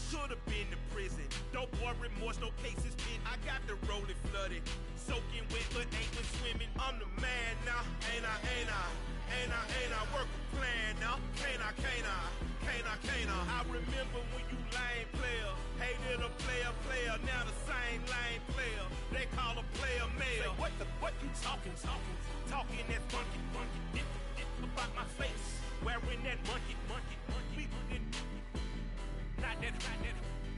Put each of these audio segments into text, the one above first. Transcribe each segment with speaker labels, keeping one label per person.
Speaker 1: should have been to prison. Don't boy remorse, no cases pinned. I got the rolling flooded, soaking wet, but ain't been swimming. I'm the man now, ain't I? Work a plan now, can't I? I remember when you lame player, hated a player, now the same lame player. They call a player male. Say, what you talking that funky, about my face, wearing that monkey. Not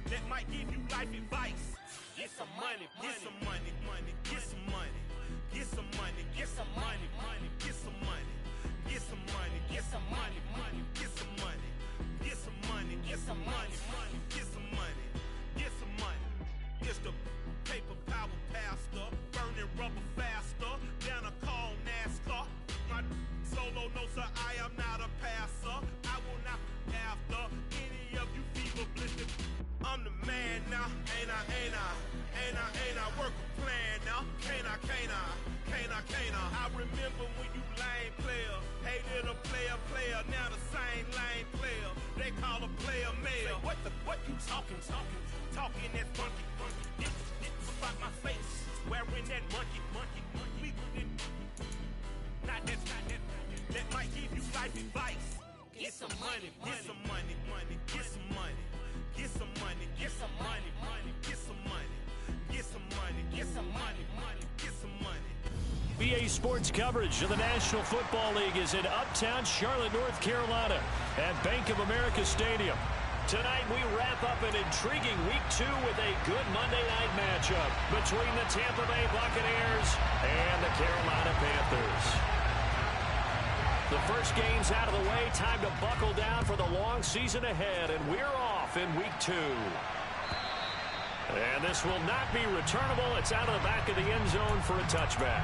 Speaker 1: that might give you life advice. Get some money, get some money, get some money, get some money, get some money, get some money, get some money, get some money, get some money, get some money, get some money, get some money, get some money. It's the paper power pastor, burning rubber faster, down a call NASCAR. My solo notes are I am not a passer. I will not be after any of you fever blistered. I'm the man now, ain't I? Work a plan now, can't I? I remember when you lame player, hated a player, now the same lame player. They call a player male. Say, what you talking that funky, about my face, wearing that monkey. Not that might give you life advice. Get some money, get some money, get some money, get some money, get some money, get some money, get some money, get some money, get some money.
Speaker 2: BA Sports coverage of the National Football League is in Uptown Charlotte, North Carolina at Bank of America Stadium. Tonight we wrap up an intriguing Week 2 with a good Monday night matchup between the Tampa Bay Buccaneers and the Carolina Panthers. The first game's out of the way. Time to buckle down for the long season ahead, and we're off in Week 2. And this will not be returnable. It's out of the back of the end zone for a touchback.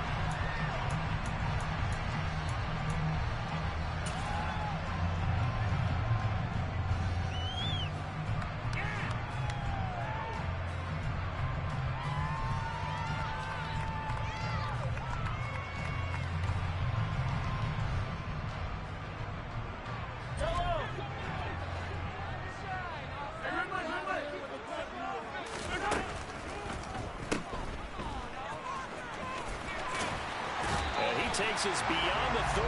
Speaker 2: Takes us beyond the 35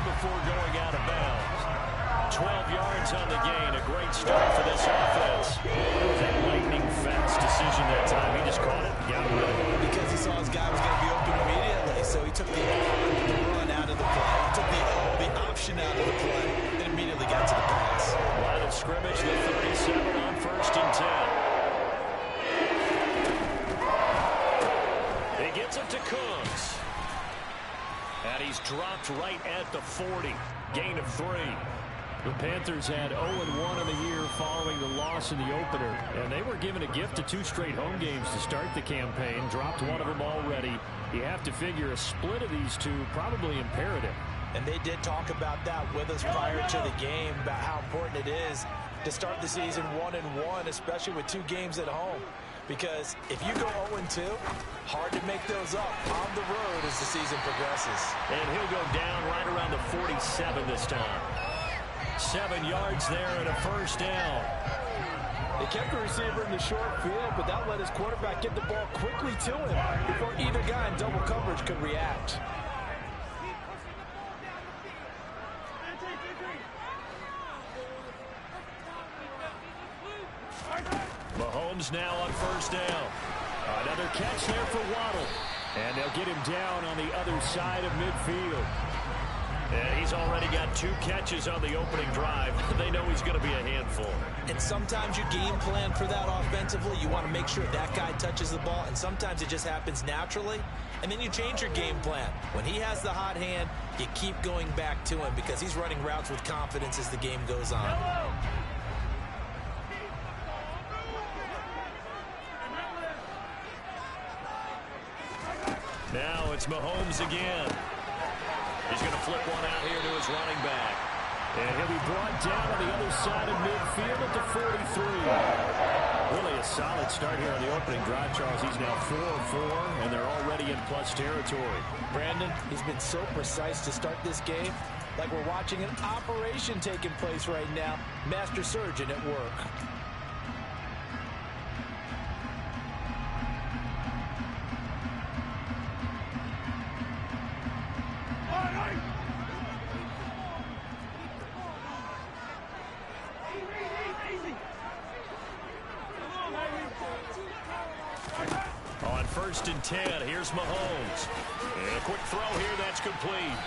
Speaker 2: before going out of bounds. 12 yards on the gain. A great start for this offense. It was a lightning fast decision that time. He just caught it and got rid of it.
Speaker 3: Because he saw his guy was going to be open immediately, so he took the run out of the play. He took the option out of the play and immediately got to the pass.
Speaker 2: Line of scrimmage, the 37 on 1st and 10. He gets it to Cooks. And he's dropped right at the 40. Gain of 3. The Panthers had 0-1 in the year following the loss in the opener. And they were given a gift of 2 straight home games to start the campaign. Dropped one of them already. You have to figure a split of these two probably imperative.
Speaker 3: And they did talk about that with us prior to the game, about how important it is to start the season 1-1, especially with 2 games at home. Because if you go 0-2, hard to make those up on the road as the season progresses.
Speaker 2: And he'll go down right around the 47 this time. 7 yards there and a first down.
Speaker 4: They kept the receiver in the short field, but that let his quarterback get the ball quickly to him before either guy in double coverage could react.
Speaker 2: Mahomes now on first down. Another catch there for Waddle. And they'll get him down on the other side of midfield. And he's already got 2 catches on the opening drive. They know he's going to be a handful.
Speaker 3: And sometimes you game plan for that offensively. You want to make sure that guy touches the ball. And sometimes it just happens naturally. And then you change your game plan. When he has the hot hand, you keep going back to him because he's running routes with confidence as the game goes on.
Speaker 2: Now it's Mahomes again. He's going to flip one out here to his running back. And he'll be brought down on the other side of midfield at the 43. Really a solid start here on the opening drive, Charles. He's now 4-4, and they're already in plus territory.
Speaker 4: Brandon, he's been so precise to start this game, like we're watching an operation taking place right now. Master surgeon at work.
Speaker 2: 1st and 10. Here's Mahomes. And a quick throw here. That's complete.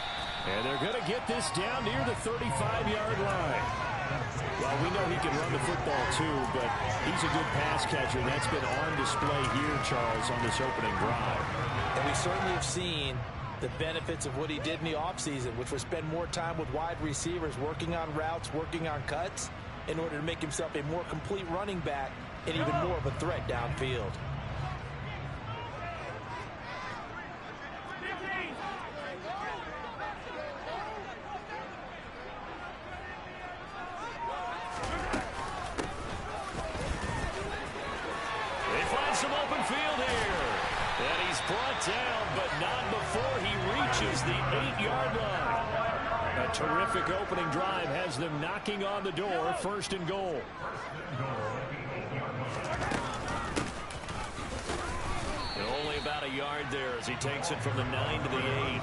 Speaker 2: And they're going to get this down near the 35-yard line. Well, we know he can run the football, too, but he's a good pass catcher. That's been on display here, Charles, on this opening drive.
Speaker 3: And we certainly have seen the benefits of what he did in the offseason, which was spend more time with wide receivers, working on routes, working on cuts, in order to make himself a more complete running back and even more of a threat downfield.
Speaker 2: Some open field here. And he's brought down, but not before he reaches the 8-yard line. A terrific opening drive has them knocking on the door, 1st and goal. And only about a yard there as he takes it from the 9 to the 8.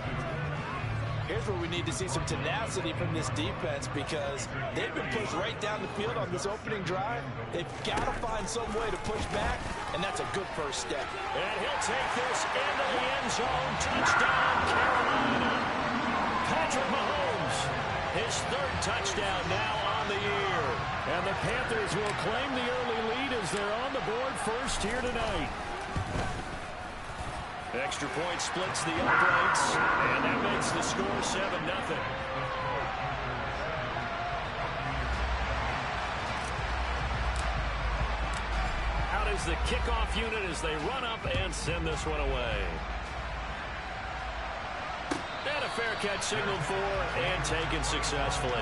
Speaker 3: Here's where we need to see some tenacity from this defense, because they've been pushed right down the field on this opening drive. They've got to find some way to push back, and that's a good first step.
Speaker 2: And he'll take this into the end zone. Touchdown, Carolina. Patrick Mahomes, his 3rd touchdown now on the year. And the Panthers will claim the early lead as they're on the board first here tonight. Extra point splits the uprights, and that makes the score 7-0. Out is the kickoff unit as they run up and send this one away. And a fair catch signaled for and taken successfully.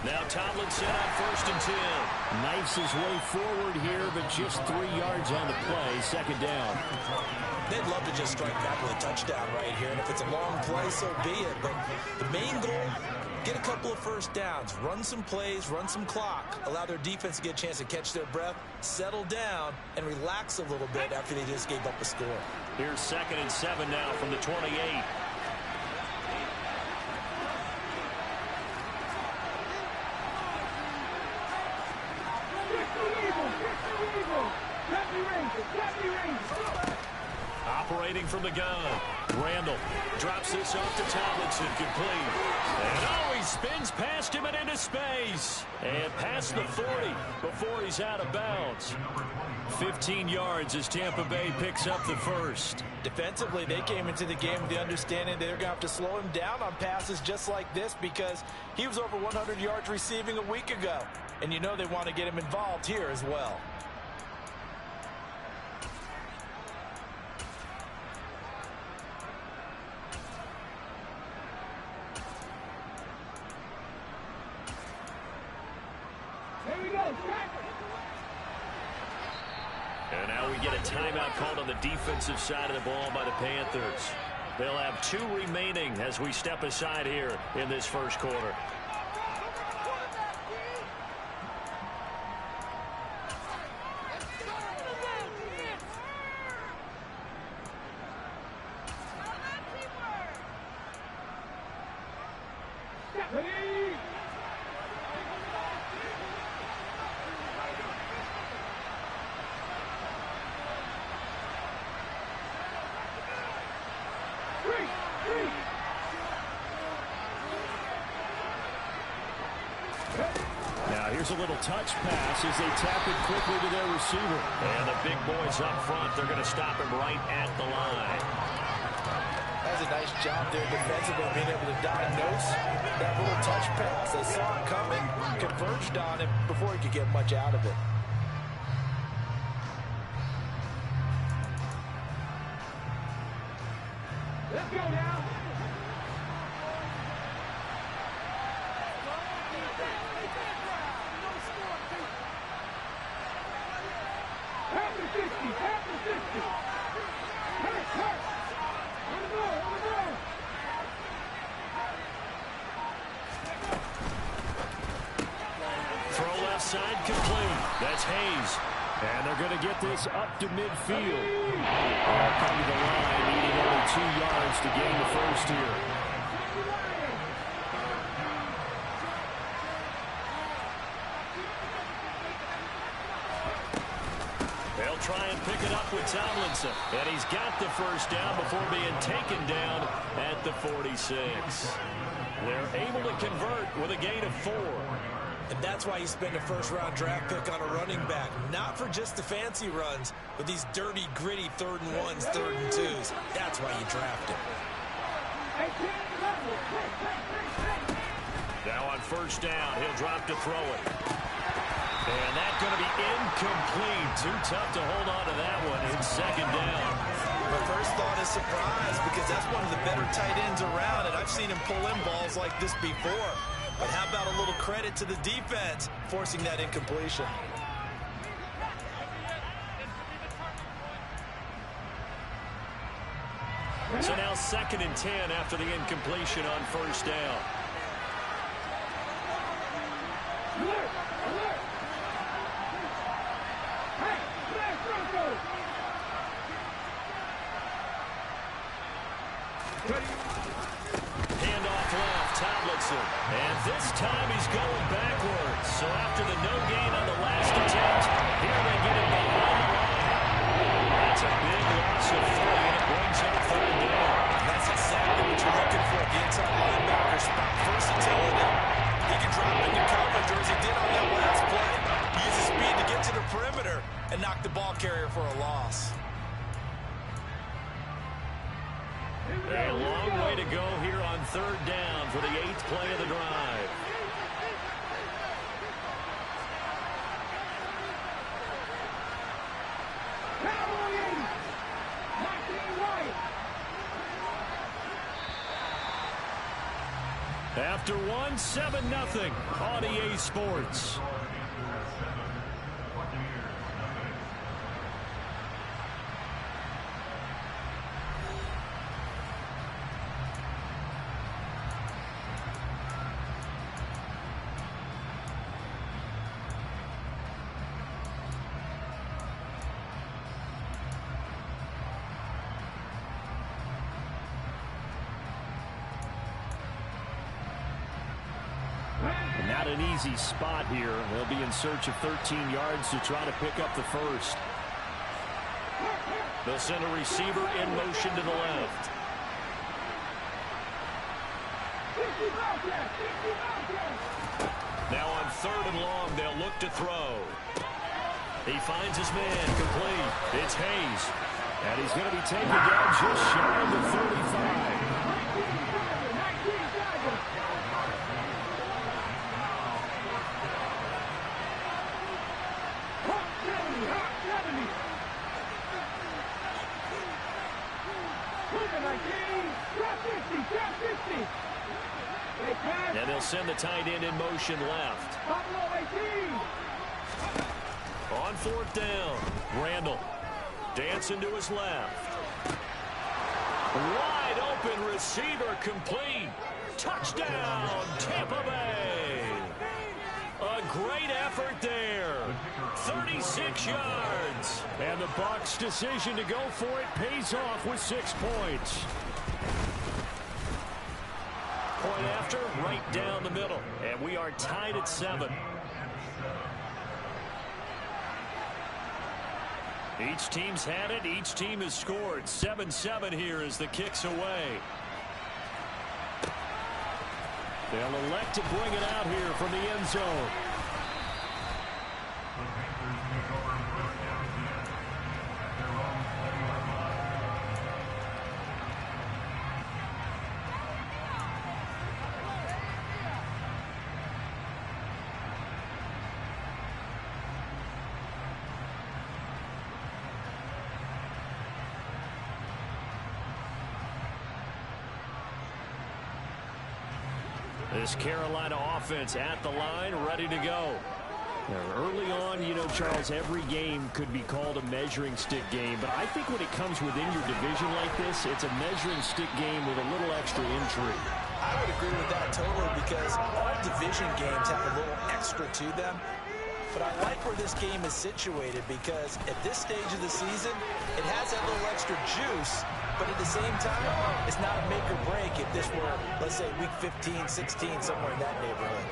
Speaker 2: Now Tomlinson on 1st and 10. Knifes his way forward here, but just 3 yards on the play. 2nd down.
Speaker 3: They'd love to just strike back with a touchdown right here, and if it's a long play, so be it. But the main goal, get a couple of first downs, run some plays, run some clock, allow their defense to get a chance to catch their breath, settle down, and relax a little bit after they just gave up a score.
Speaker 2: Here's 2nd and 7 now from the 28. Operating from the gun. Randall drops this off to Tomlinson, complete. And oh, he spins past him and into space. And past the 40 before he's out of bounds. 15 yards as Tampa Bay picks up the 1st.
Speaker 3: Defensively, they came into the game with the understanding they're going to have to slow him down on passes just like this, because he was over 100 yards receiving a week ago. And you know they want to get him involved here as well.
Speaker 2: And now we get a timeout called on the defensive side of the ball by the Panthers. They'll have 2 remaining as we step aside here in this 1st quarter. Now here's a little touch pass as they tap it quickly to their receiver. And the big boys up front, they're going to stop him right at the line.
Speaker 3: That's a nice job there defensively, being able to diagnose that little touch pass. They saw it coming, converged on it before he could get much out of it.
Speaker 5: Let's go now.
Speaker 2: Throw left side complete. That's Hayes. And they're going to get this up to midfield. They'll come to the line, needing only 2 yards to gain the first here. They'll try and pick it up with Tomlinson. And he's got the first down before being taken down at the 46. They're able to convert with a gain of 4.
Speaker 3: And that's why you spend a first-round draft pick on a running back. Not for just the fancy runs, but these dirty, gritty 3rd and 1s, 3rd and 2s. That's why you draft him.
Speaker 2: Now on first down, he'll drop to throw it. And that's going to be incomplete. Too tough to hold on to that one in 2nd down.
Speaker 3: My first thought is surprise, because that's one of the better tight ends around, and I've seen him pull in balls like this before. But how about a little credit to the defense forcing that incompletion?
Speaker 2: So now 2nd and 10 after the incompletion on first down. Handoff left, Tomlinson. And this time he's going backwards. So after the no gain on the last attempt, here they get it behind the line. That's a big loss of 3, and it brings up 3rd down.
Speaker 3: That's exactly what you're looking for, the inside linebacker spot. Versatility. He can drop into coverage, or as he did on that last play, use his speed to get to the perimeter and knock the ball carrier for a loss.
Speaker 2: A long way to go here on 3rd down for the 8th play of the drive. After 1, 7-0 on EA Sports. Not an easy spot here. They'll be in search of 13 yards to try to pick up the first. They'll send a receiver in motion to the left. Now on 3rd and long, they'll look to throw. He finds his man complete. It's Hayes. And he's going to be taken down just shy of the 35. And they'll send the tight end in motion left. On 4th down, Randall dancing to his left. Wide open receiver complete. Touchdown, Tampa Bay. A great effort there. 36 yards. And the Bucs' decision to go for it pays off with 6 points. Point after, right down the middle. And we are tied at 7. Each team's had it. Each team has scored. 7-7 here as the kick's away. They'll elect to bring it out here from the end zone. This Carolina offense at the line, ready to go. Early on, you know, Charles, every game could be called a measuring stick game. But I think when it comes within your division like this, it's a measuring stick game with a little extra intrigue.
Speaker 3: I would agree with that totally because all division games have a little extra to them. But I like where this game is situated because at this stage of the season, it has that little extra juice. But at the same time, it's not a make or break if this were, let's say, week 15, 16, somewhere in that neighborhood.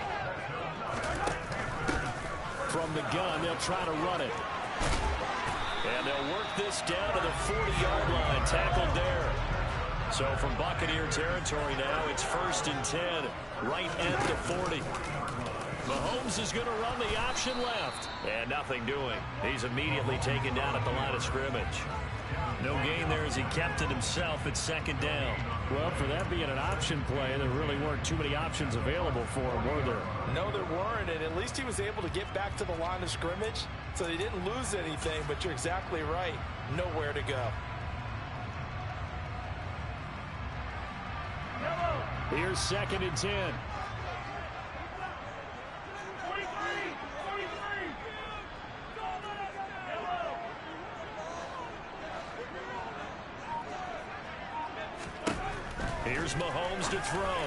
Speaker 2: From the gun, they'll try to run it. And they'll work this down to the 40-yard line. Tackled there. So from Buccaneer territory now, it's 1st and 10, right at the 40. Mahomes is going to run the option left. And nothing doing. He's immediately taken down at the line of scrimmage. No gain there as he kept it himself at 2nd down.
Speaker 5: Well, for that being an option play, there really weren't too many options available for him, were there?
Speaker 4: No, there weren't, and at least he was able to get back to the line of scrimmage, so they didn't lose anything, but you're exactly right. Nowhere to go.
Speaker 5: Here's 2nd and 10.
Speaker 2: Here's Mahomes to throw.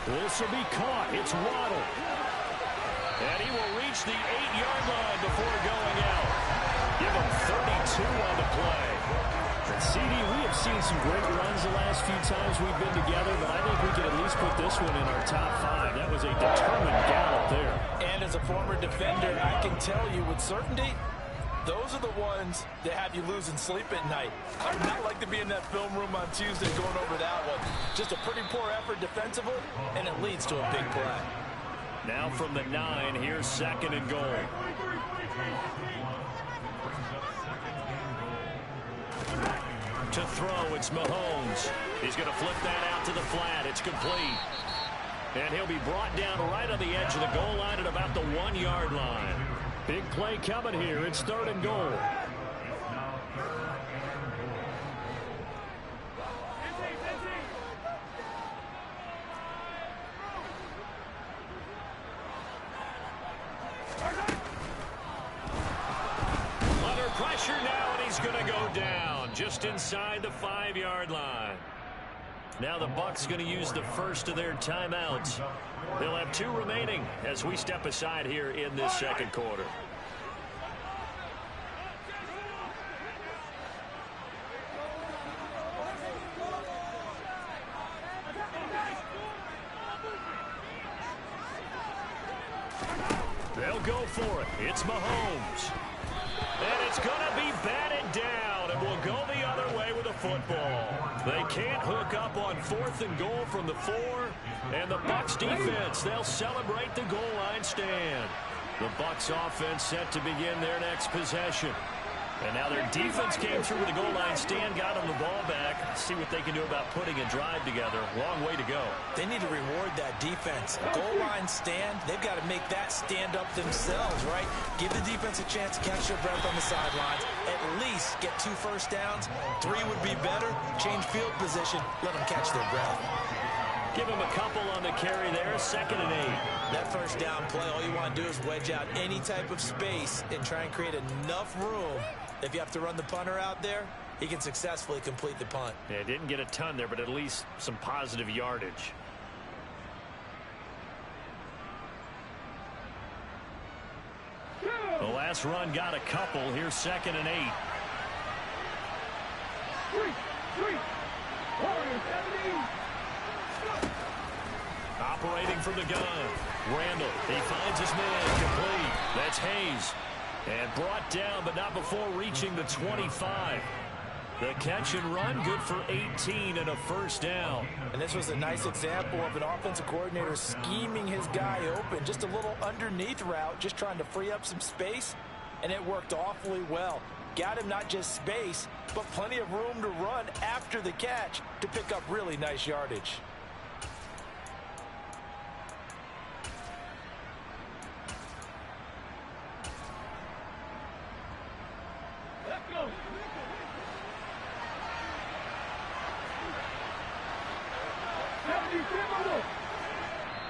Speaker 2: This will be caught. It's Waddle. And he will reach the 8-yard line before going out. Give him 32 on the play.
Speaker 5: And CD, we have seen some great runs the last few times we've been together, but I think we can at least put this one in our top 5. That was a determined gallop there.
Speaker 4: And as a former defender, I can tell you with certainty, those are the ones that have you losing sleep at night. I would not like to be in that film room on Tuesday going over that one. Just a pretty poor effort defensively, and it leads to a big play.
Speaker 2: Now from the 9, here's 2nd and goal. To throw, it's Mahomes. He's going to flip that out to the flat. It's complete. And he'll be brought down right on the edge of the goal line at about the 1-yard line.
Speaker 5: Big play coming here. It's 3rd and goal.
Speaker 2: Under pressure now, and he's going to go down just inside the 5-yard line. Now the Bucs going to use the first of their timeouts. They'll have 2 remaining as we step aside here in this 2nd quarter. They'll go for it. It's Mahomes. And it's going to be batted down, and we'll go the other way with a football. They can't hook up on 4th and goal from the 4, and the Bucs defense, they'll celebrate the goal line stand. The Bucs offense set to begin their next possession. And now their defense came through with the goal line stand, got them the ball back. See what they can do about putting a drive together. Long way to go.
Speaker 3: They need to reward that defense. A goal line stand, they've got to make that stand up themselves, right? Give the defense a chance to catch their breath on the sidelines. At least get 2 first downs. 3 would be better. Change field position. Let them catch their breath.
Speaker 2: Give him a couple on the carry there. 2nd and 8.
Speaker 3: That first down play, all you want to do is wedge out any type of space and try and create enough room. If you have to run the punter out there, he can successfully complete the punt.
Speaker 2: Yeah, didn't get a ton there, but at least some positive yardage. The last run got a couple. Here's 2nd and 8. Operating from the gun. Randall, he finds his man, complete. That's Hayes. And brought down, but not before reaching the 25. The catch and run, good for 18 and a first down.
Speaker 4: And this was a nice example of an offensive coordinator scheming his guy open. Just a little underneath route, just trying to free up some space, and it worked awfully well. Got him not just space, but plenty of room to run after the catch to pick up really nice yardage.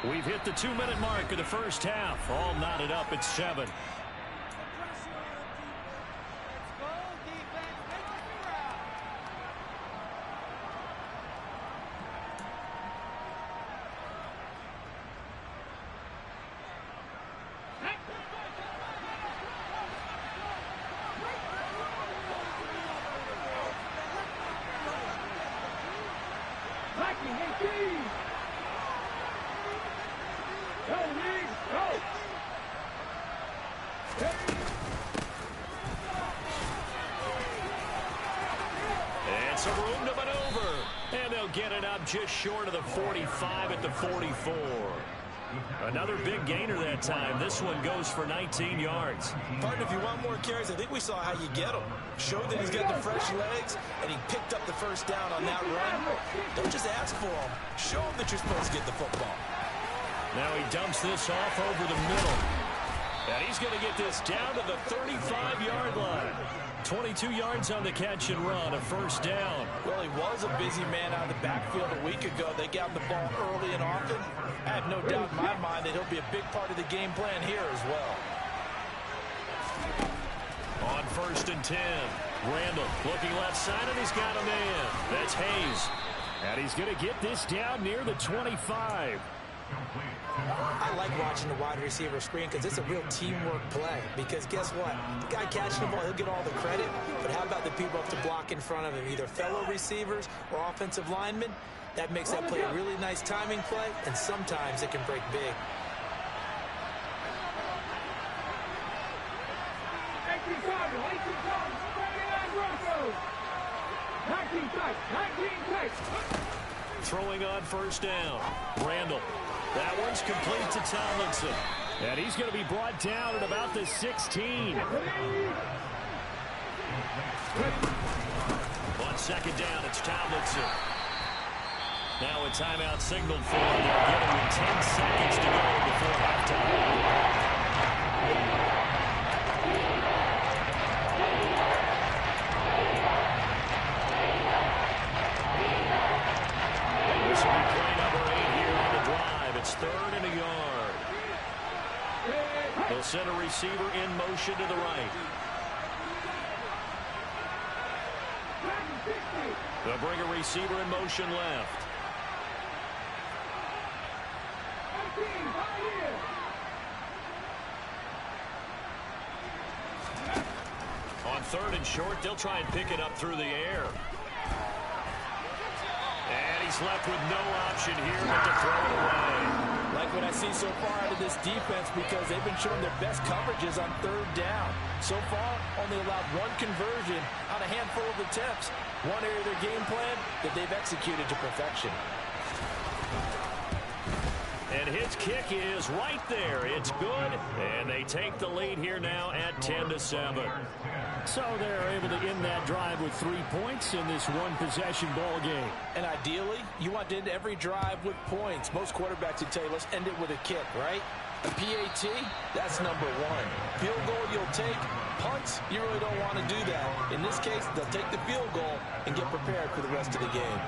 Speaker 2: We've hit the 2-minute mark of the first half. All knotted up at 7. And some room to maneuver. And they'll get it up just short of the 45 at the 44. Another big gainer that time. This one goes for 19 yards.
Speaker 3: Partner, if you want more carries, I think we saw how you get them. Showed that he's got the fresh legs, and he picked up the first down on that run. Don't just ask for them. Show him that you're supposed to get the football.
Speaker 2: Now he dumps this off over the middle. And he's going to get this down to the 35-yard line. 22 yards on the catch and run, a first down.
Speaker 3: Well, he was a busy man out of the backfield a week ago. They got the ball early and often. I have no doubt in my mind that he'll be a big part of the game plan here as well.
Speaker 2: On 1st and 10, Randall looking left side, and he's got a man. That's Hayes. And he's going to get this down near the 25.
Speaker 3: I like watching the wide receiver screen because it's a real teamwork play. Because guess what? The guy catching the ball, he'll get all the credit. But how about the people up to block in front of him, either fellow receivers or offensive linemen? That makes that play a really nice timing play, and sometimes it can break big.
Speaker 2: Throwing on first down. Randall. That one's complete to Tomlinson. And he's going to be brought down at about the 16. On second down, it's Tomlinson. Now a timeout signaled for him. They're giving him 10 seconds to go before halftime. This will be play number 8 here on the drive. It's 3rd and a yard. They'll send a receiver in motion to the right. They'll bring a receiver in motion left. On 3rd and short, they'll try and pick it up through the air. And he's left with no option here but to throw it away.
Speaker 3: Like what I see so far out of this defense, because they've been showing their best coverages on 3rd down. So far, only allowed 1 conversion on a handful of attempts. One area of their game plan that they've executed to perfection.
Speaker 2: And his kick is right there. It's good. And they take the lead here now at 10-7.
Speaker 5: So they're able to end that drive with 3 points in this one-possession ball game.
Speaker 3: And ideally, you want to end every drive with points. Most quarterbacks would tell you, let's end it with a kick, right? A PAT, that's number 1. Field goal you'll take. Punts, you really don't want to do that. In this case, they'll take the field goal and get prepared for the rest of the game.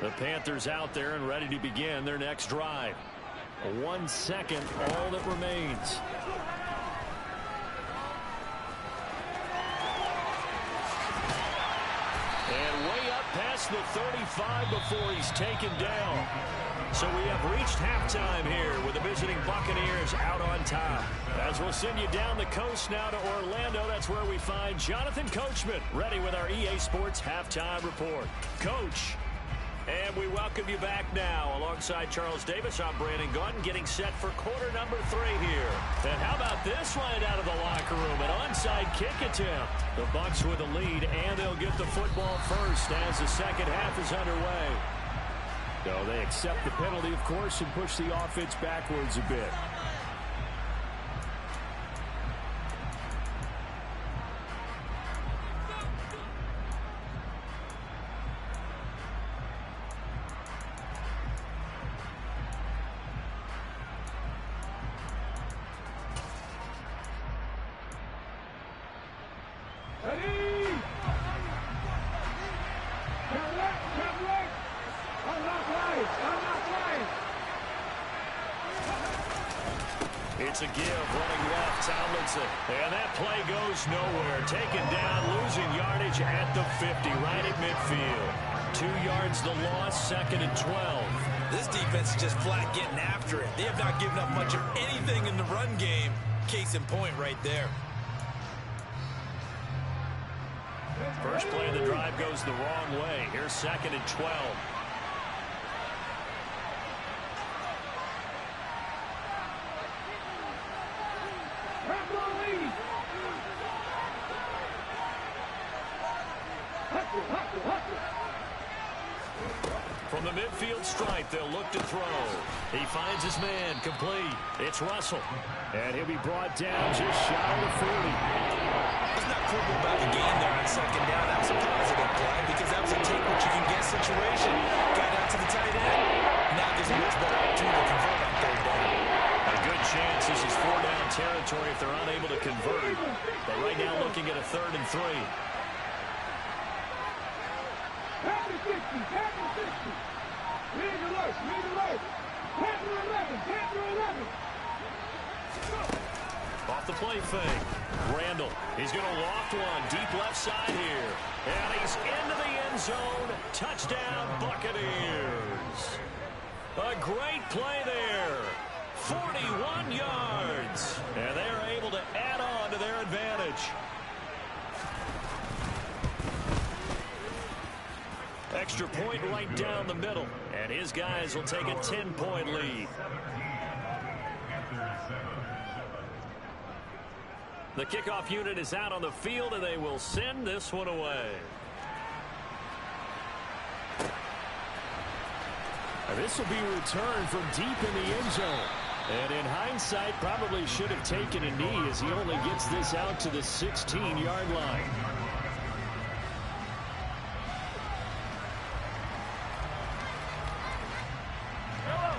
Speaker 2: The Panthers out there and ready to begin their next drive. 1 second, all that remains. And way up past the 35 before he's taken down. So we have reached halftime here with the visiting Buccaneers out on top. As we'll send you down the coast now to Orlando, that's where we find Jonathan Coachman ready with our EA Sports Halftime Report. Coach. And we welcome you back now. Alongside Charles Davis, I'm Brandon Gunn, getting set for quarter number 3 here. And how about this right out of the locker room? An onside kick attempt. The Bucs with a lead, and they'll get the football first as the second half is underway.
Speaker 5: So they accept the penalty, of course, and push the offense backwards a bit.
Speaker 2: It's a give, running left, Tomlinson. And that play goes nowhere. Taken down, losing yardage at the 50, right at midfield. 2 yards the loss, 2nd and 12.
Speaker 3: This defense is just flat getting after it. They have not given up much of anything in the run game. Case in point right there.
Speaker 2: First play of the drive goes the wrong way. Here's 2nd and 12. From the midfield stripe, they'll look to throw. He finds his man, complete. It's Russell. And he'll be brought down just shy of the 40.
Speaker 3: Let's not quibble about the game there on 2nd down. That was a positive play because that was a take-what-you-can-get situation. Got out to the tight end. Now there's a much better opportunity to convert on 3rd down.
Speaker 2: A good chance this is 4-down territory if they're unable to convert. But right now looking at a 3rd and 3. Off the play fake. Randall, he's going to loft one deep left side here. And he's into the end zone. Touchdown, Buccaneers. A great play there. 41 yards. And they're able to add on to their advantage. Extra point right down the middle. And his guys will take a 10-point lead. The kickoff unit is out on the field, and they will send this one away.
Speaker 5: This will be returned from deep in the end zone. And in hindsight, probably should have taken a knee as he only gets this out to the 16-yard line.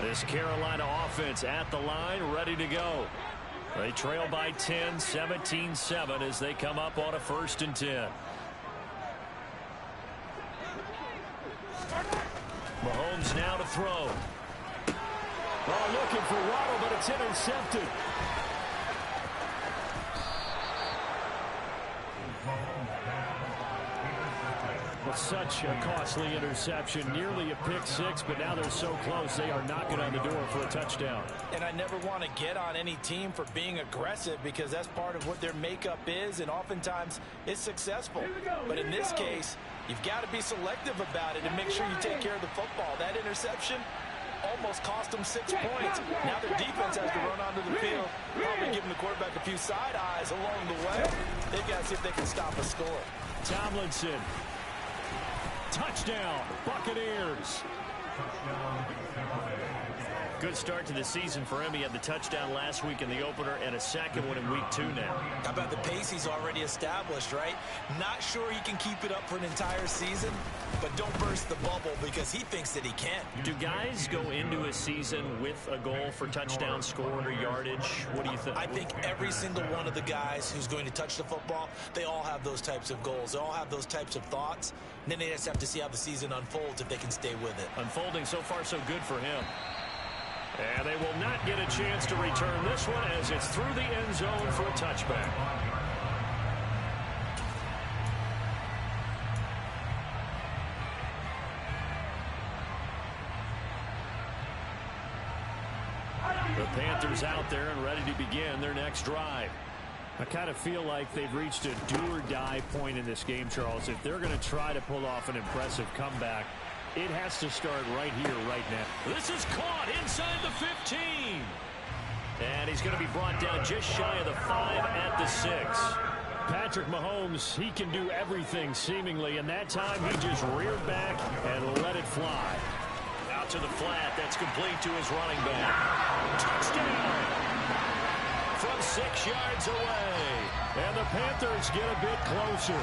Speaker 2: This Carolina offense at the line, ready to go. They trail by 10, 17-7 as they come up on a 1st and 10. Mahomes now to throw.
Speaker 5: Oh, looking for Waddle, but it's intercepted. Well, such a costly interception, nearly a pick six, but now they're so close they are knocking on the door for a touchdown.
Speaker 4: And I never want to get on any team for being aggressive because that's part of what their makeup is, and oftentimes it's successful. But in this case, you've got to be selective about it and make sure you take care of the football. That interception almost cost them 6 points. Now their defense has to run onto the field, probably giving the quarterback a few side eyes along the way. They've got to see if they can stop a score.
Speaker 5: Tomlinson. Touchdown, Buccaneers.
Speaker 2: Good start to the season for him. He had the touchdown last week in the opener and a second one in week 2 now.
Speaker 3: How about the pace he's already established, right? Not sure he can keep it up for an entire season, but don't burst the bubble because he thinks that he can.
Speaker 2: Do guys go into a season with a goal for touchdown scored or yardage? What do you think?
Speaker 3: I think every single one of the guys who's going to touch the football, they all have those types of goals. They all have those types of thoughts. And then they just have to see how the season unfolds if they can stay with it.
Speaker 2: Unfolding so far so good for him. And they will not get a chance to return this one as it's through the end zone for a touchback. The Panthers out there and ready to begin their next drive.
Speaker 5: I kind of feel like they've reached a do-or-die point in this game, Charles. If they're going to try to pull off an impressive comeback, it has to start right here, right now.
Speaker 2: This is caught inside the 15. And he's going to be brought down just shy of the 5 at the 6.
Speaker 5: Patrick Mahomes, he can do everything seemingly, and that time he just reared back and let it fly.
Speaker 2: Out to the flat. That's complete to his running back. Touchdown! From 6 yards away.
Speaker 5: And the Panthers get a bit closer.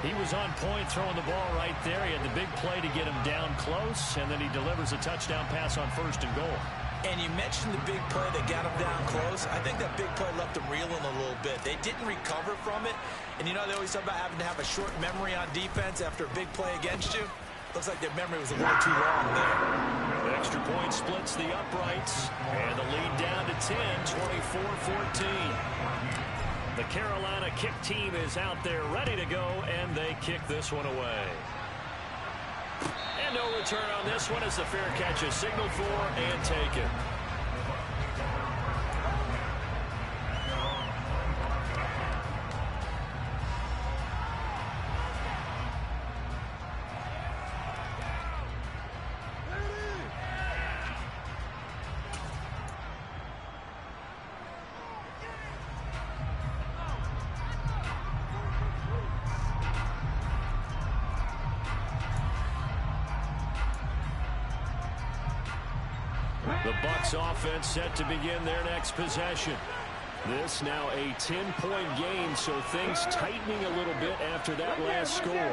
Speaker 2: He was on point throwing the ball right there. He had the big play to get him down close, and then he delivers a touchdown pass on 1st and goal.
Speaker 3: And you mentioned the big play that got him down close. I think that big play left them reeling a little bit. They didn't recover from it. And you know they always talk about having to have a short memory on defense after a big play against you. Looks like their memory was a little too long there.
Speaker 2: The extra point splits the uprights, and the lead down to 10, 24-14. The Carolina kick team is out there ready to go, and they kick this one away. And no return on this one as the fair catch is signaled for and taken. The Bucs offense set to begin their next possession. This now a 10-point game, so things tightening a little bit after that last score.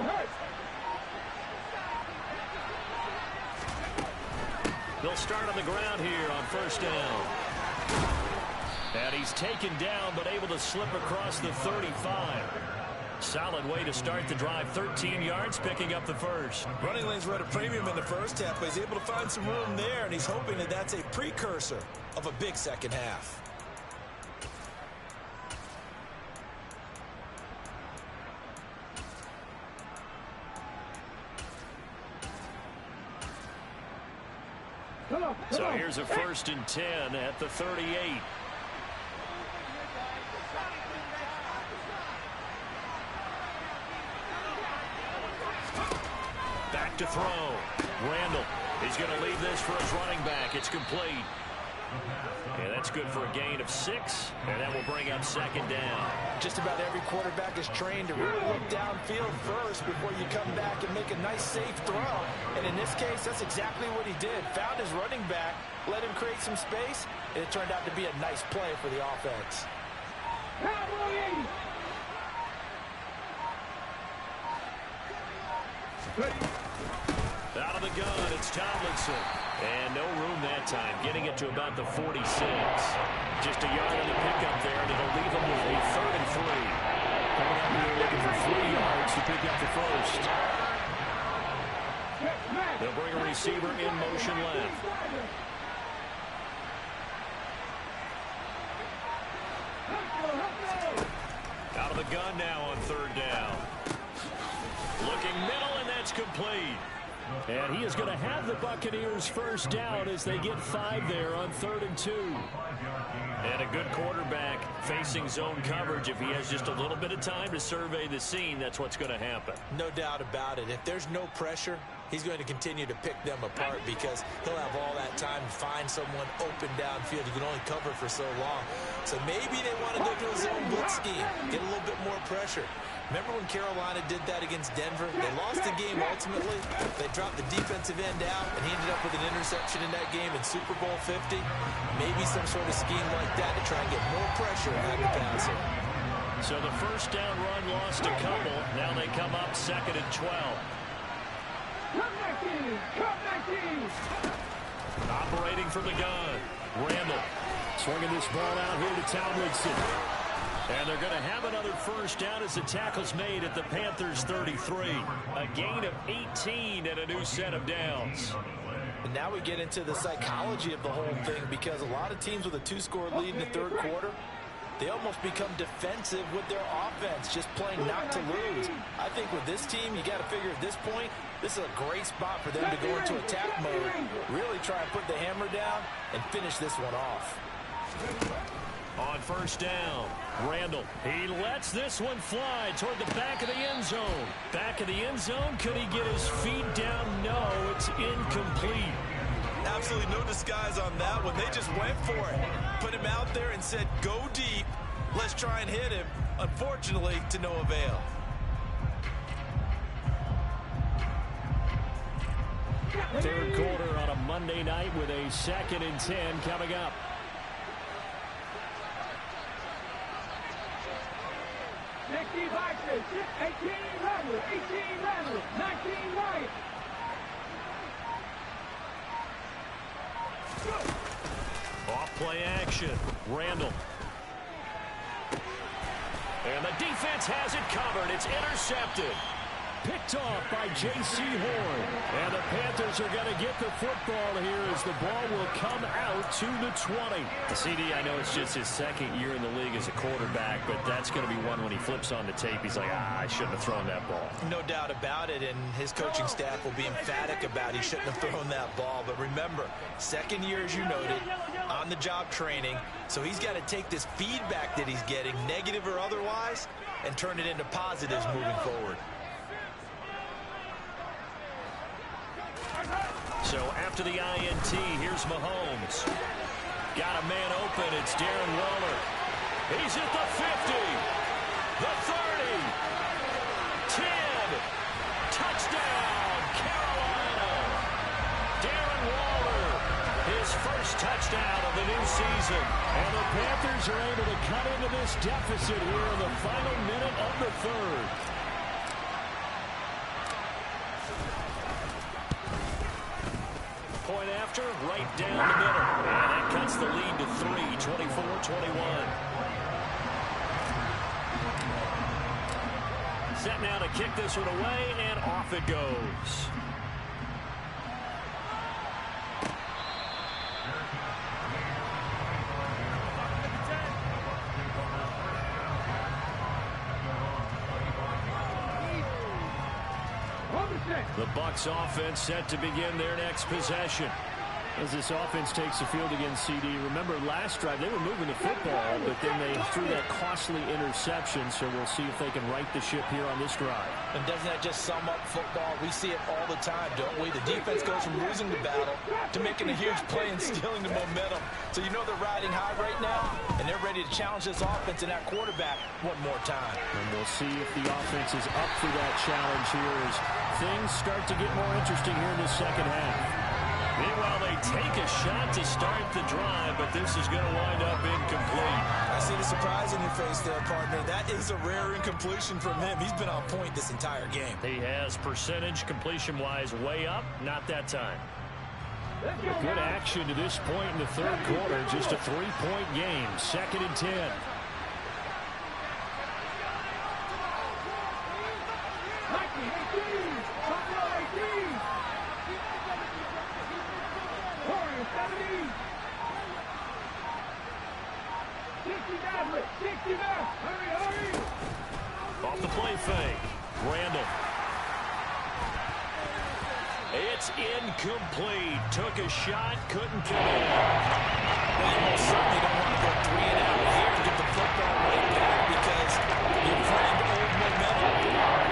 Speaker 2: They'll start on the ground here on first down. And he's taken down, but able to slip across the 35. Solid way to start the drive. 13 yards, picking up the first.
Speaker 3: Running lanes were at a premium in the first half, but he's able to find some room there, and he's hoping that that's a precursor of a big second half.
Speaker 2: So here's a 1st and 10 at the 38. Back to throw. Randall. He's going to leave this for his running back. It's complete. And that's good for a gain of 6. And that will bring up 2nd down.
Speaker 4: Just about every quarterback is trained to really look downfield first before you come back and make a nice, safe throw. And in this case, that's exactly what he did. Found his running back, let him create some space, and it turned out to be a nice play for the offense.
Speaker 2: Out of the gun, it's Tomlinson. And no room that time, getting it to about the 46. Just a yard on the pickup there, and it'll leave them with a 3rd and 3.
Speaker 5: Coming up here looking for 3 yards to pick up the first.
Speaker 2: They'll bring a receiver in motion left. Out of the gun now on 3rd down. Looking middle, and that's complete.
Speaker 5: And he is going to have the Buccaneers first down as they get 5 there on 3rd and 2.
Speaker 2: And a good quarterback facing zone coverage. If he has just a little bit of time to survey the scene, that's what's going to happen.
Speaker 3: No doubt about it. If there's no pressure, he's going to continue to pick them apart because he'll have all that time to find someone open downfield. You can only cover for so long. So maybe they want to go to a zone blitz scheme, get a little bit more pressure. Remember when Carolina did that against Denver? They lost the game ultimately. They dropped the defensive end out, and he ended up with an interception in that game in Super Bowl 50. Maybe some sort of scheme like that to try and get more pressure on the passer.
Speaker 2: So the first down run lost a couple. Now they come up 2nd and 12. Operating from the gun. Randall
Speaker 5: Swinging this ball out here to Tomlinson.
Speaker 2: And they're going to have another first down as the tackle's made at the Panthers' 33. A gain of 18 and a new set of downs.
Speaker 4: And now we get into the psychology of the whole thing, because a lot of teams with a 2-score lead in the third quarter, they almost become defensive with their offense, just playing not to lose. I think with this team, you got to figure at this point, this is a great spot for them to go into attack mode, really try and put the hammer down and finish this one off.
Speaker 2: On first down, Randall. He lets this one fly toward the back of the end zone. Back of the end zone. Could he get his feet down? No, it's incomplete.
Speaker 3: Absolutely no disguise on that one. They just went for it. Put him out there and said, go deep. Let's try and hit him. Unfortunately, to no avail.
Speaker 5: Third quarter on a Monday night with a 2nd and 10 coming up.
Speaker 2: Off play action. Randall. And the defense has it covered. It's intercepted. Picked off by J.C. Horn. And the Panthers are going to get the football here as the ball will come out to the 20. The CD, I know it's just his second year in the league as a quarterback, but that's going to be one when he flips on the tape. He's like, I shouldn't have thrown that ball.
Speaker 3: No doubt about it, and his coaching staff will be emphatic about he shouldn't have thrown that ball. But remember, second year, as you noted, on-the-job training, so he's got to take this feedback that he's getting, negative or otherwise, and turn it into positives moving forward.
Speaker 2: So after the INT, here's Mahomes. Got a man open. It's Darren Waller. He's at the 50, the 30, 10. Touchdown, Carolina. Darren Waller, his first touchdown of the new season. And the Panthers are able to cut into this deficit here in the final minute of the third. Point after, right down the middle. And that cuts the lead to 3, 24-21. Set now to kick this one away, and off it goes. The Bucs offense set to begin their next possession.
Speaker 5: As this offense takes the field against CD, remember last drive they were moving the football, but then they threw that costly interception, so we'll see if they can right the ship here on this drive.
Speaker 3: And doesn't that just sum up football? We see it all the time, don't we? The defense goes from losing the battle to making a huge play and stealing the momentum. So you know they're riding high right now, and they're ready to challenge this offense and that quarterback one more time.
Speaker 5: And we'll see if the offense is up for that challenge here as things start to get more interesting here in the second half.
Speaker 2: Meanwhile, they take a shot to start the drive, but this is going to wind up incomplete.
Speaker 3: I see the surprise in your face there, partner. That is a rare incompletion from him. He's been on point this entire game.
Speaker 2: He has percentage completion-wise way up, not that time.
Speaker 5: Good action to this point in the third quarter. Just a 3-point game. 2nd and 10.
Speaker 2: Off the play fake. Randall. It's incomplete. Took a shot, couldn't get it.
Speaker 3: Well, you most certainly don't want to go 3 and out here and get the football right back because your friend old momentum.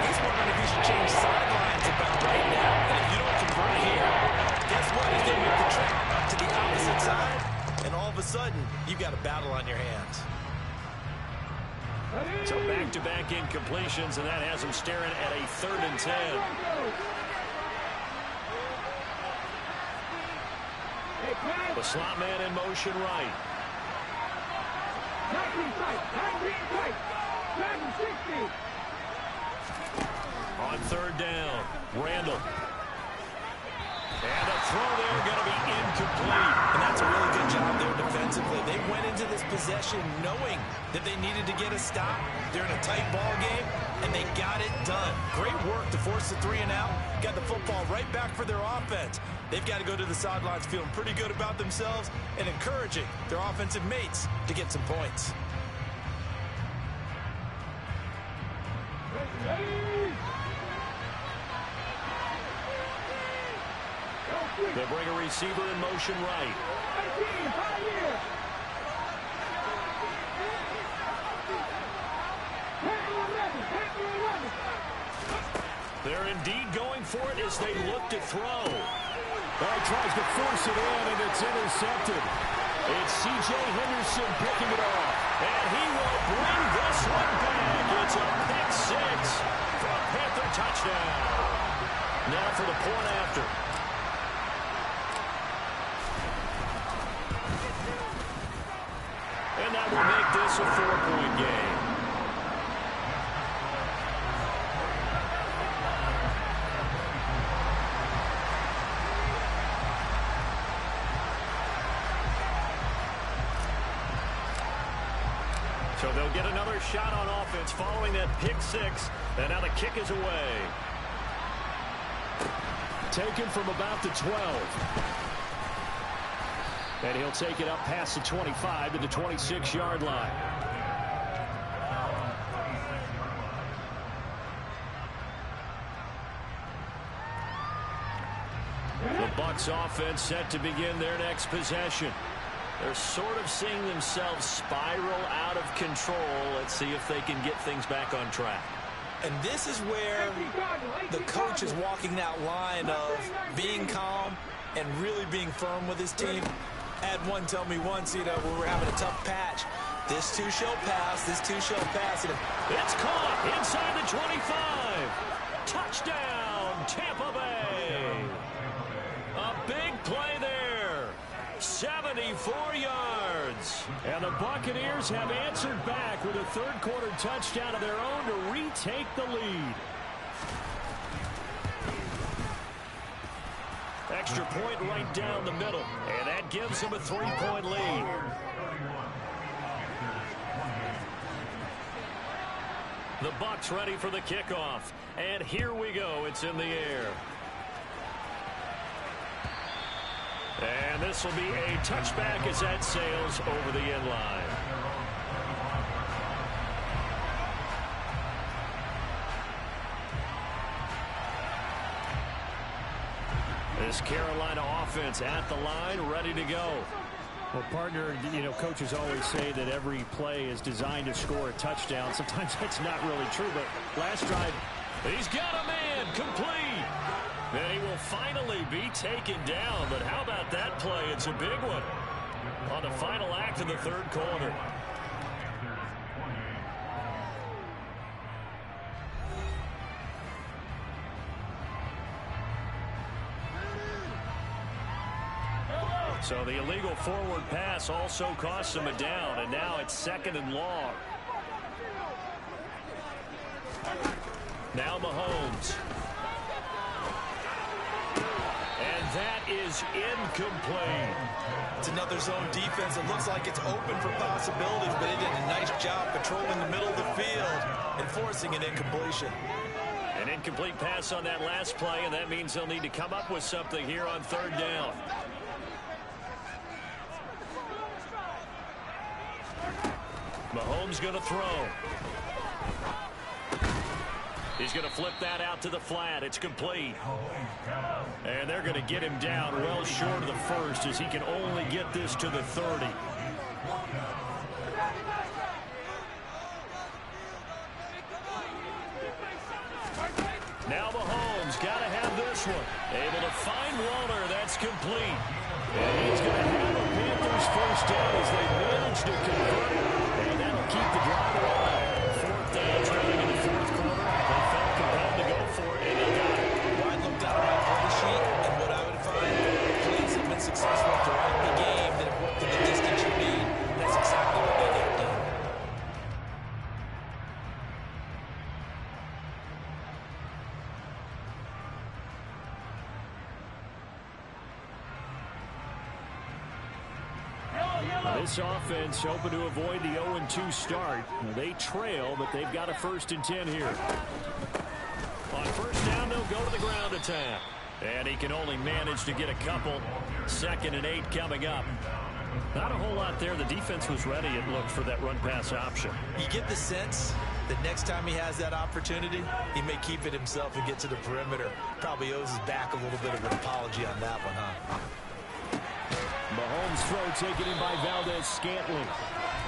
Speaker 3: He's wondering if he should change sidelines about right now. And if you don't convert here, guess what? He's going to make the trip to the opposite side, and all of a sudden, you've got a battle on your hands.
Speaker 2: So back-to-back incompletions, and that has him staring at a 3rd and 10. The slot man in motion right. On 3rd down, Randall. And a throw there going to be incomplete.
Speaker 3: And that's a really good job there defensively. They went into this possession knowing that they needed to get a stop. They're in a tight ball game, and they got it done. Great work to force the 3 and out. Got the football right back for their offense. They've got to go to the sidelines feeling pretty good about themselves and encouraging their offensive mates to get some points.
Speaker 2: They bring a receiver in motion right. They're indeed going for it as they look to throw.
Speaker 5: He tries to force it in, and it's intercepted.
Speaker 2: It's C.J. Henderson picking it off. And he will bring this one back. It's a pick 6 for a Panther touchdown. Now for the point after. And that will make this a 4-point game. So they'll get another shot on offense following that pick 6. And now the kick is away. taken from about the 12. And he'll take it up past the 25 to the 26-yard line. The Bucs offense set to begin their next possession. They're sort of seeing themselves spiral out of control. Let's see if they can get things back on track.
Speaker 3: And this is where the coach is walking that line of being calm and really being firm with his team. Had one tell me once, when we're having a tough patch, this too shall pass, this too shall pass.
Speaker 2: It's caught inside the 25. Touchdown, Tampa Bay. A big play there. 74 yards. And the Buccaneers have answered back with a third-quarter touchdown of their own to retake the lead. Extra point right down the middle, and that gives them a 3-point lead. The Bucs ready for the kickoff, and here we go. It's in the air. And this will be a touchback as that sails over the end line. This Carolina offense at the line, ready to go.
Speaker 5: Well, partner, coaches always say that every play is designed to score a touchdown. Sometimes that's not really true, but last drive,
Speaker 2: he's got a man complete. And he will finally be taken down, but how about that play? It's a big one on the final act of the third quarter. So the illegal forward pass also costs him a down, and now it's 2nd and long. Now Mahomes. And that is incomplete.
Speaker 3: It's another zone defense. It looks like it's open for possibilities, but they did a nice job patrolling the middle of the field and forcing an incompletion.
Speaker 2: An incomplete pass on that last play, and that means they'll need to come up with something here on 3rd down. Mahomes going to throw. He's going to flip that out to the flat. It's complete. And they're going to get him down well short of the first as he can only get this to the 30. Now Mahomes got to have this one. Able to find Waller. That's complete. And he's going to have a Panthers first down as they manage to convert it. And that'll keep the drive alive. 4th down, trailing in the 4th quarter. They felt compelled to go for it, and they got it.
Speaker 3: Ryan looked down at my play sheet, and what I would find, plays have been successful throughout the game that have worked in the distance you need. That's exactly what they got done.
Speaker 2: This offense hoping to avoid the 0-2 start. They trail, but they've got a 1st and 10 here. On 1st down, they'll go to the ground attack. And he can only manage to get a couple. 2nd and 8 coming up. Not a whole lot there. The defense was ready, it looked, for that run-pass option.
Speaker 3: You get the sense that next time he has that opportunity, he may keep it himself and get to the perimeter. Probably owes his back a little bit of an apology on that one, huh?
Speaker 2: Mahomes' throw taken in by Valdez-Scantling.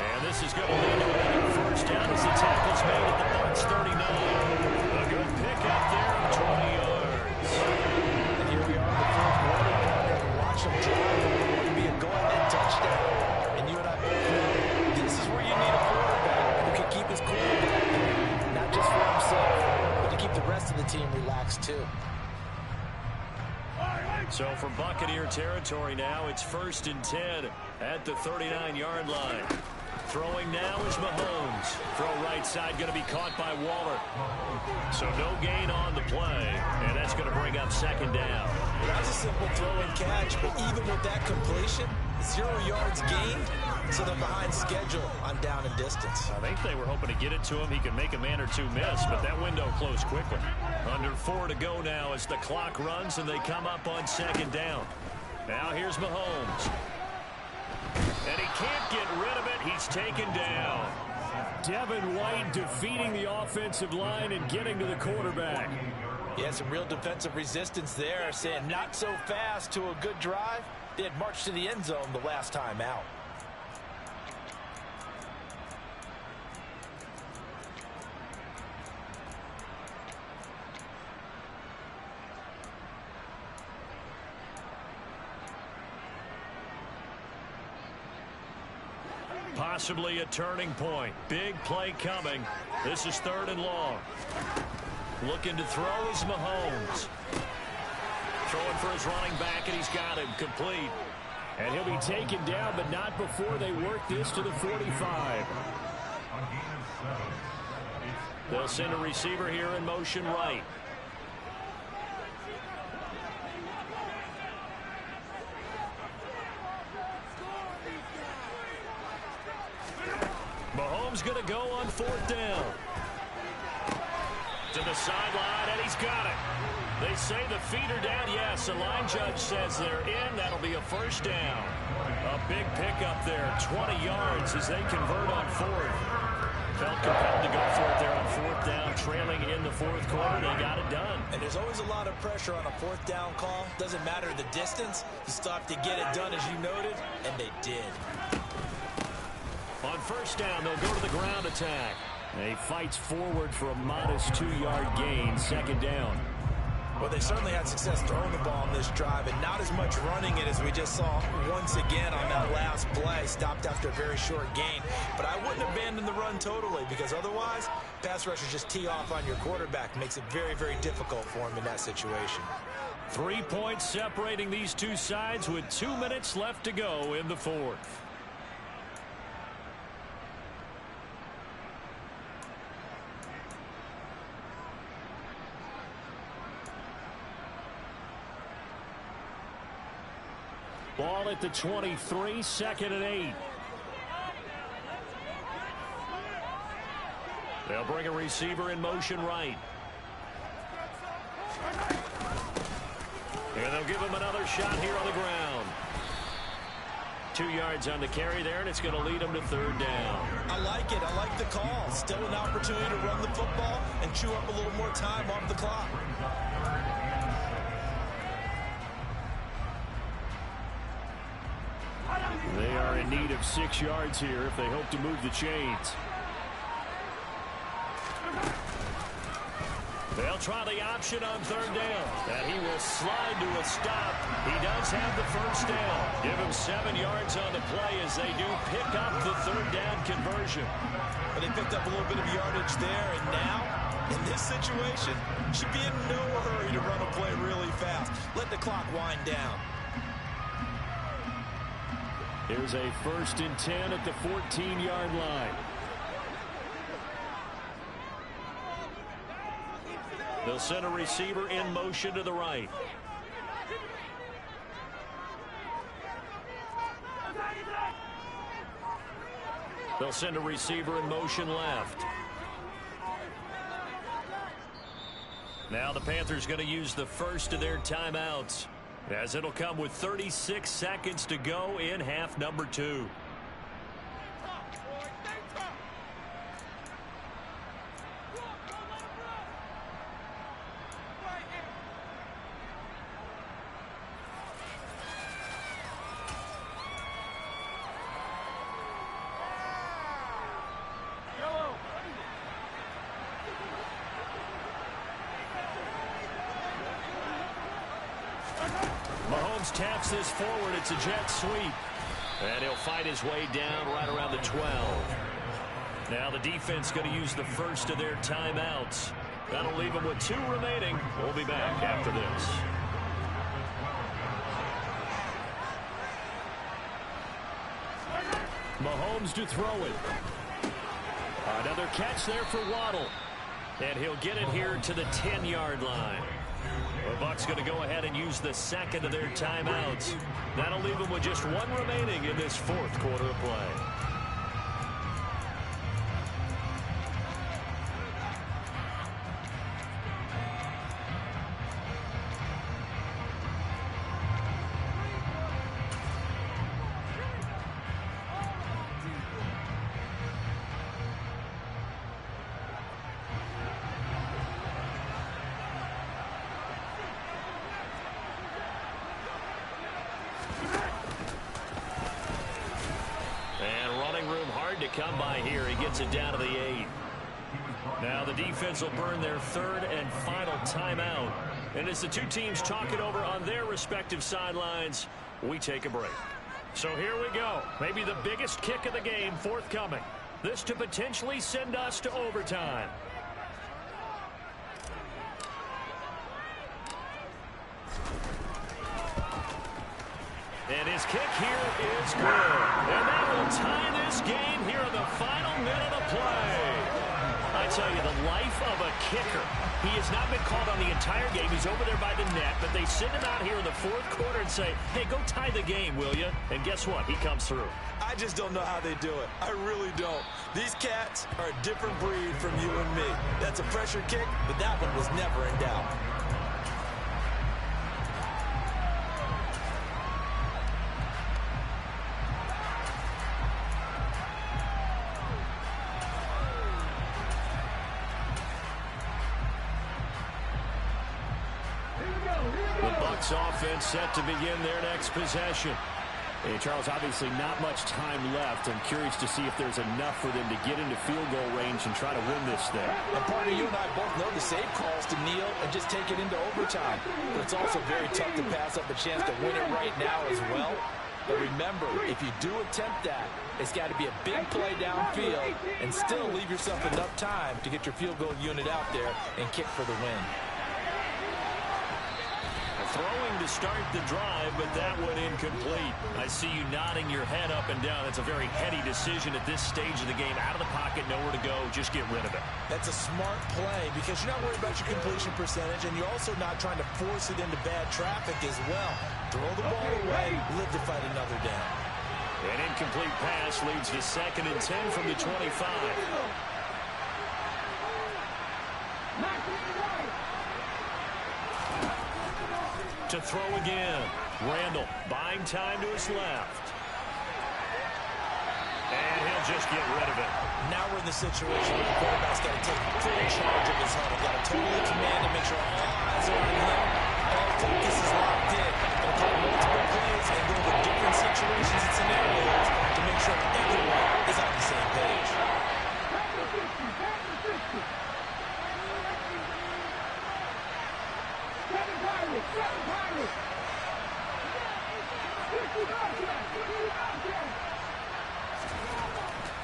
Speaker 2: And this is going to lead to another 1st down as the tackle's made at the Bucs 39. A good pickup there of 20 yards.
Speaker 3: And here we are in the 4th quarter. Watch him drive. It would be a go-ahead touchdown. And you and I both know this is where you need a quarterback who can keep his cool, not just for himself, but to keep the rest of the team relaxed too.
Speaker 2: So from Buccaneer territory now, it's 1st and 10 at the 39-yard line. Throwing now is Mahomes. Throw right side going to be caught by Waller. So no gain on the play, and that's going to bring up 2nd down.
Speaker 3: That's a simple throw and catch, but even with that completion, 0 yards gained, so they're behind schedule on down and distance.
Speaker 2: I think they were hoping to get it to him. He could make a man or two miss, but that window closed quickly. Under 4 to go now as the clock runs and they come up on 2nd down. Now here's Mahomes. And he can't get rid of it. He's taken down.
Speaker 5: Devin White defeating the offensive line and getting to the quarterback.
Speaker 4: Yeah, some real defensive resistance there, saying not so fast to a good drive. They had marched to the end zone the last time out.
Speaker 2: Possibly a turning point. Big play coming. This is 3rd and long. Looking to throw is Mahomes. Throwing for his running back, and he's got him complete.
Speaker 5: And he'll be taken down, but not before they work this to the 45.
Speaker 2: They'll send a receiver here in motion right. Mahomes going to go on 4th down. To the sideline, and he's got it. They say the feet are down. Yes, the line judge says they're in. That'll be a 1st down. A big pickup there, 20 yards as they convert on 4th. Felt compelled to go for it there on 4th down, trailing in the 4th quarter. They got it done.
Speaker 3: And there's always a lot of pressure on a 4th down call. Doesn't matter the distance. You still have to get it done, as you noted, and they did.
Speaker 2: On 1st down, they'll go to the ground attack.
Speaker 5: And he fights forward for a modest 2-yard gain, 2nd down.
Speaker 3: Well, they certainly had success throwing the ball on this drive, and not as much running it as we just saw once again on that last play. Stopped after a very short gain. But I wouldn't abandon the run totally, because otherwise, pass rushers just tee off on your quarterback. Makes it very, very difficult for him in that situation.
Speaker 2: 3 points separating these two sides with 2 minutes left to go in the 4th.
Speaker 5: Ball at the 23, 2nd and 8.
Speaker 2: They'll bring a receiver in motion right. And they'll give him another shot here on the ground. 2 yards on the carry there, and it's going to lead them to 3rd down.
Speaker 3: I like it. I like the call. Still an opportunity to run the football and chew up a little more time off the clock.
Speaker 5: They are in need of 6 yards here if they hope to move the chains.
Speaker 2: They'll try the option on 3rd down. And he will slide to a stop. He does have the 1st down. Give him 7 yards on the play as they do pick up the 3rd down conversion.
Speaker 3: But they picked up a little bit of yardage there, and now, in this situation, should be in no hurry to run a play really fast. Let the clock wind down.
Speaker 5: Here's a 1st and 10 at the 14-yard line.
Speaker 2: They'll send a receiver in motion to the right. They'll send a receiver in motion left. Now the Panthers going to use the first of their timeouts, as it'll come with 36 seconds to go in half number 2. Mahomes taps this forward. It's a jet sweep. And he'll fight his way down right around the 12. Now the defense going to use the first of their timeouts. That'll leave them with 2 remaining. We'll be back after this.
Speaker 5: Mahomes to throw it. Another catch there for Waddle.
Speaker 2: And he'll get it here to the 10-yard line. The Bucs going to go ahead and use the second of their timeouts. That'll leave them with just one remaining in this fourth quarter of play. To come by here. He gets it down to the 8. Now the defense will burn their third and final timeout. And as the two teams talk it over on their respective sidelines, we take a break. So here we go. Maybe the biggest kick of the game forthcoming. This to potentially send us to overtime. And his kick here is good. And that will tie this game here in the final minute of play. I tell you, the life of a kicker. He has not been called on the entire game. He's over there by the net, but they send him out here in the fourth quarter and say, hey, go tie the game, will you? And guess what? He comes through.
Speaker 3: I just don't know how they do it. I really don't. These cats are a different breed from you and me. That's a pressure kick, but that one was never in doubt.
Speaker 2: Offense set to begin their next possession.
Speaker 5: Hey, Charles, obviously not much time left. I'm curious to see if there's enough for them to get into field goal range and try to win this thing.
Speaker 4: And partner, you and I both know the save calls to kneel and just take it into overtime. But it's also very tough to pass up a chance to win it right now as well. But remember, if you do attempt that, it's got to be a big play downfield and still leave yourself enough time to get your field goal unit out there and kick for the win.
Speaker 2: Throwing to start the drive, but that one incomplete. I see you nodding your head up and down. It's a very heady decision at this stage of the game. Out of the pocket, nowhere to go. Just get rid of it.
Speaker 3: That's a smart play because you're not worried about your completion percentage, and you're also not trying to force it into bad traffic as well. Throw the ball away, live to fight another down.
Speaker 2: An incomplete pass leads to 2nd and 10 from the 25. To throw again. Randall buying time to his left. And he'll just get rid of it.
Speaker 3: Now we're in the situation where the quarterback's got to take full charge of his huddle. Got to totally command and make sure all eyes are on him. All focus is locked in. Going to call multiple plays and go to different situations and scenarios to make sure everyone is on the same page.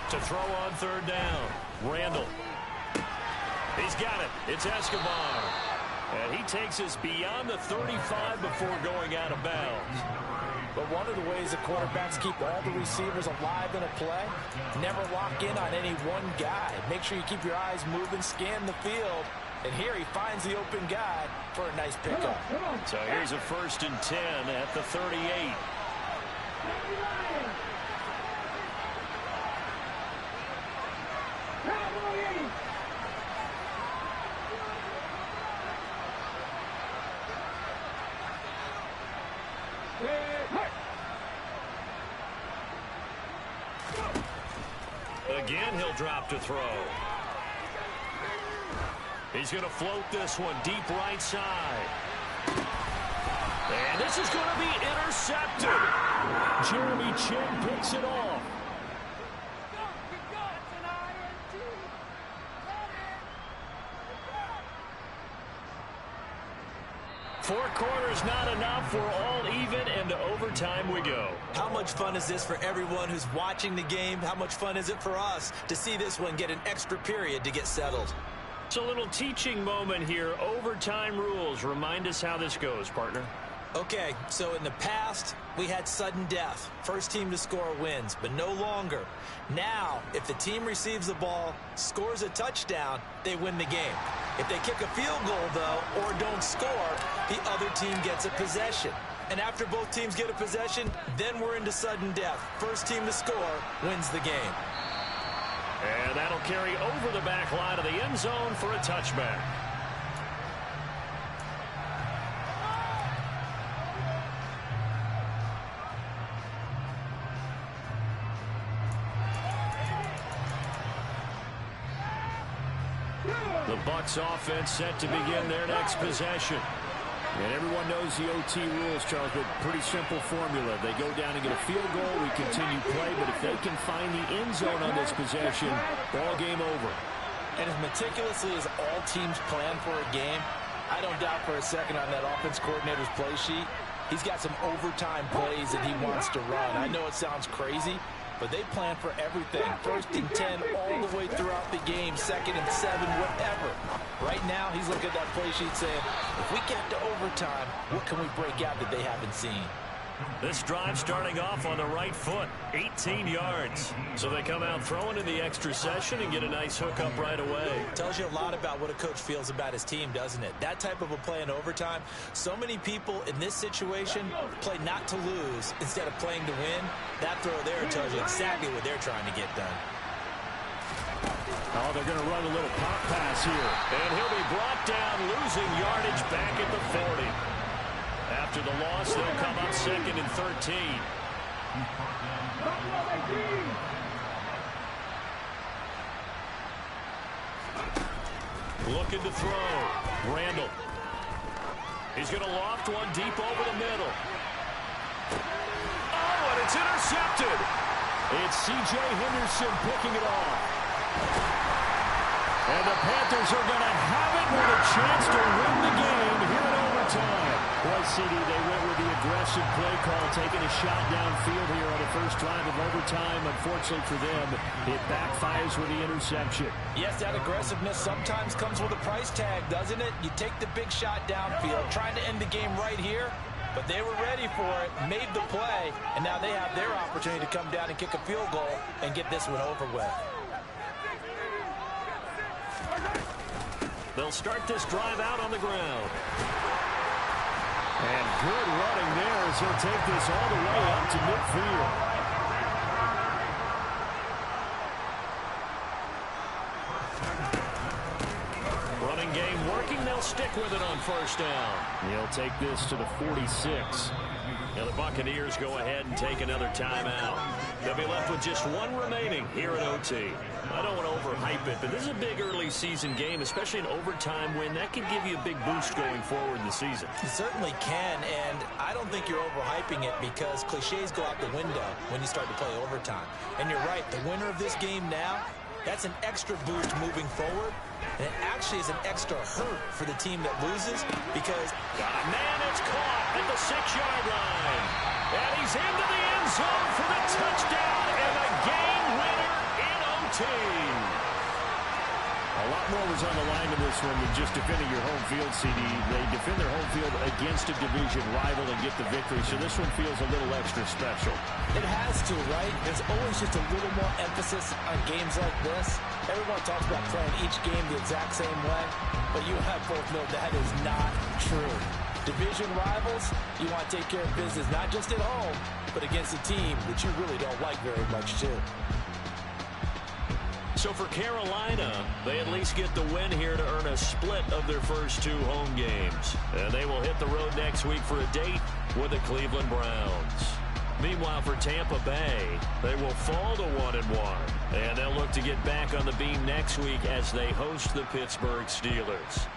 Speaker 2: To throw on 3rd down. Randall. He's got it. It's Escobar. And he takes us beyond the 35 before going out of bounds.
Speaker 4: But one of the ways the quarterbacks keep all the receivers alive in a play, never lock in on any one guy. Make sure you keep your eyes moving, scan the field. And here he finds the open guy for a nice pickup.
Speaker 2: So here's a 1st and 10 at the 38. Again, he'll drop to throw. He's going to float this one deep right side. And this is going to be intercepted. Jeremy Chin picks it off. Four quarters not enough. We're all even, and to overtime we go.
Speaker 3: How much fun is this for everyone who's watching the game? How much fun is it for us to see this one get an extra period to get settled?
Speaker 2: It's a little teaching moment here. Overtime rules. Remind us how this goes, partner.
Speaker 3: Okay, so in the past, we had sudden death. First team to score wins, but no longer. Now, if the team receives the ball, scores a touchdown, they win the game. If they kick a field goal, though, or don't score, the other team gets a possession. And after both teams get a possession, then we're into sudden death. First team to score wins the game.
Speaker 2: And that'll carry over the back line of the end zone for a touchback. The Bucs offense set to begin their next possession.
Speaker 5: And everyone knows the OT rules, Charles, but pretty simple formula. They go down and get a field goal, we continue play, but if they can find the end zone on this possession, ball game over.
Speaker 4: And as meticulously as all teams plan for a game, I don't doubt for a second on that offense coordinator's play sheet, he's got some overtime plays that he wants to run. I know it sounds crazy, but they plan for everything. 1st and 10 all the way throughout the game. 2nd and 7, whatever. Right now, he's looking at that play sheet saying, if we get to overtime, what can we break out that they haven't seen?
Speaker 2: This drive starting off on the right foot, 18 yards. So they come out throwing in the extra session and get a nice hookup right away.
Speaker 3: Tells you a lot about what a coach feels about his team, doesn't it? That type of a play in overtime, so many people in this situation play not to lose instead of playing to win. That throw there tells you exactly what they're trying to get done.
Speaker 5: Oh, they're going to run a little pop pass here.
Speaker 2: And he'll be brought down, losing yardage back at the 40. After the loss, they'll come up 2nd and 13. Looking to throw. Randall. He's going to loft one deep over the middle. Oh, and it's intercepted. It's C.J. Henderson picking it off. And the Panthers are going to have it with a chance to win the game here in overtime.
Speaker 5: Boy, CD, they went with the aggressive play call, taking a shot downfield here on the first drive of overtime. Unfortunately for them, it backfires with the interception.
Speaker 4: Yes, that aggressiveness sometimes comes with a price tag, doesn't it? You take the big shot downfield, trying to end the game right here, but they were ready for it, made the play, and now they have their opportunity to come down and kick a field goal and get this one over with.
Speaker 2: They'll start this drive out on the ground.
Speaker 5: And good running there as he'll take this all the way up to midfield.
Speaker 2: Running game working. They'll stick with it on first down.
Speaker 5: He'll take this to the 46.
Speaker 2: And the Buccaneers go ahead and take another timeout. They'll be left with just one remaining here at OT. I don't want to overhype it, but this is a big early season game, especially an overtime win. That could give you a big boost going forward in the season.
Speaker 3: It certainly can, and I don't think you're overhyping it because cliches go out the window when you start to play overtime. And you're right, the winner of this game now, that's an extra boost moving forward. And it actually is an extra hurt for the team that loses because...
Speaker 2: Got a man that's caught at the 6-yard line. And he's into the end zone for the touchdown and the game winner in OT.
Speaker 5: A lot more was on the line in this one than just defending your home field, CD. They defend their home field against a division rival and get the victory, so this one feels a little extra special.
Speaker 4: It has to, right? There's always just a little more emphasis on games like this. Everyone talks about playing each game the exact same way, but you and I both know that is not true. Division rivals, you want to take care of business not just at home, but against a team that you really don't like very much, too.
Speaker 2: So for Carolina, they at least get the win here to earn a split of their first 2 home games. And they will hit the road next week for a date with the Cleveland Browns. Meanwhile, for Tampa Bay, they will fall to 1-1. And they'll look to get back on the beam next week as they host the Pittsburgh Steelers.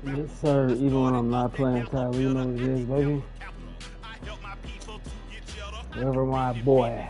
Speaker 6: Yes, sir. Even when I'm not playing, Tyler, you know what it is, baby. Wherever my boy.